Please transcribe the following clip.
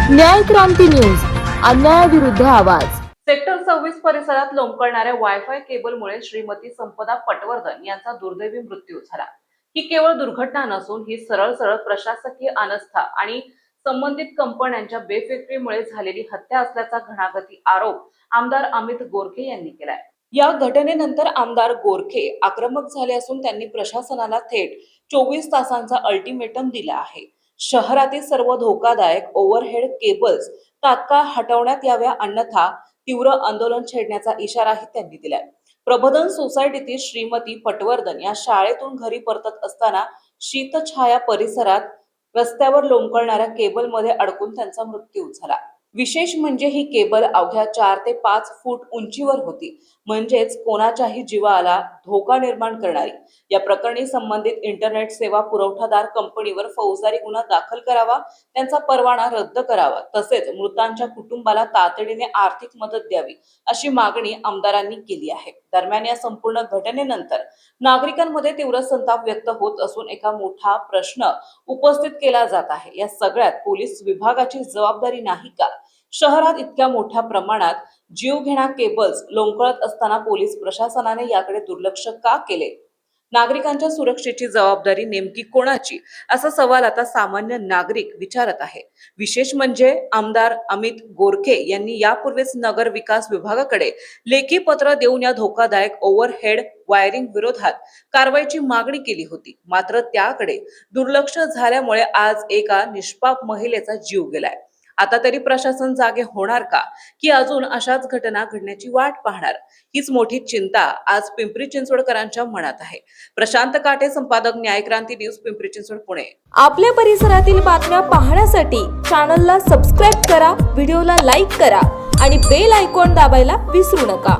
न्याय क्रांती न्यूज, अन्यायाविरुद्ध आवाज। सेक्टर 26 परिसरात लोंबकळणाऱ्या वायफाय केबलमुळे श्रीमती संपदा पटवर्धन यांचा दुर्दैवी मृत्यू झाला। ही केवळ दुर्घटना नसून ही सरळ प्रशासकीय अनास्था आणि संबंधित कंपन्यांच्या बेफिकिरीमुळे झालेली हत्या असल्याचा घणाघाती आरोप आमदार अमित गोरखे यांनी केलाय। या घटनेनंतर आमदार गोरखे आक्रमक झाले असून त्यांनी प्रशासनाला थेट 24 तासांचा अल्टिमेटम दिला आहे। शहरातील सर्व धोकादायक ओव्हरहेड केबल्स तात्काळ हटवण्यात याव्या, अन्यथा तीव्र आंदोलन छेडण्याचा इशाराही त्यांनी दिलाय। प्रबोधन सोसायटीतील श्रीमती पटवर्धन या शाळेतून घरी परतत असताना शीतछाया परिसरात रस्त्यावर लोंबकळणाऱ्या केबलमध्ये अडकून त्यांचा मृत्यू झाला। विशेष म्हणजे ही केबल अवघ्या 4 ते 5 फूट उंचीवर होती, म्हणजेच कोणाच्याही जीवाला धोका निर्माण करणारी। या प्रकरणी संबंधित इंटरनेट सेवा पुरवठादार कंपनीवर फौजदारी गुन्हा दाखल करावा, त्यांचा परवाना रद्द करावा, तसेच मृतांच्या कुटुंबाला तातडीने आर्थिक मदत द्यावी, अशी मागणी आमदारांनी केली आहे। दरम्यान या संपूर्ण घटनेनंतर नागरिकांमध्ये तीव्र संताप व्यक्त होत असून एका मोठा प्रश्न उपस्थित केला जात आहे, या सगळ्यात पोलीस विभागाची जबाबदारी नाही का? शहरात इतक्या मोठ्या प्रमाणात जीवघेण्या केबल्स लोंबकळत असताना पोलीस प्रशासनाने याकडे दुर्लक्ष का केले? नागरिकांच्या सुरक्षेची जबाबदारी नेमकी कोणाची, असा सवाल आता सामान्य नागरिक विचारत आहे। विशेष म्हणजे आमदार अमित गोरखे यांनी यापूर्वीच नगर विकास विभागाकडे लेखी पत्र देऊन या धोकादायक ओव्हरहेड वायरिंग विरोधात कारवाईची मागणी केली होती, मात्र त्याकडे दुर्लक्ष झाल्यामुळे आज एका निष्पाप महिलेचा जीव गेलाय। आता तरी प्रशासन जागे होणार का, की अजून अशाच घटना घडण्याची वाट पाहणार? हीच मोठी चिंता आज पिंपरी चिंचवडकरांच्या मनात आहे। प्रशांत काटे, संपादक, न्याय क्रांती न्यूज, पिंपरी चिंचवड, पुणे। आपल्या परिसरातील बातम्या पाहण्यासाठी चॅनलला सबस्क्राईब करा, व्हिडिओला लाईक करा आणि बेल आयकॉन दाबायला विसरू नका।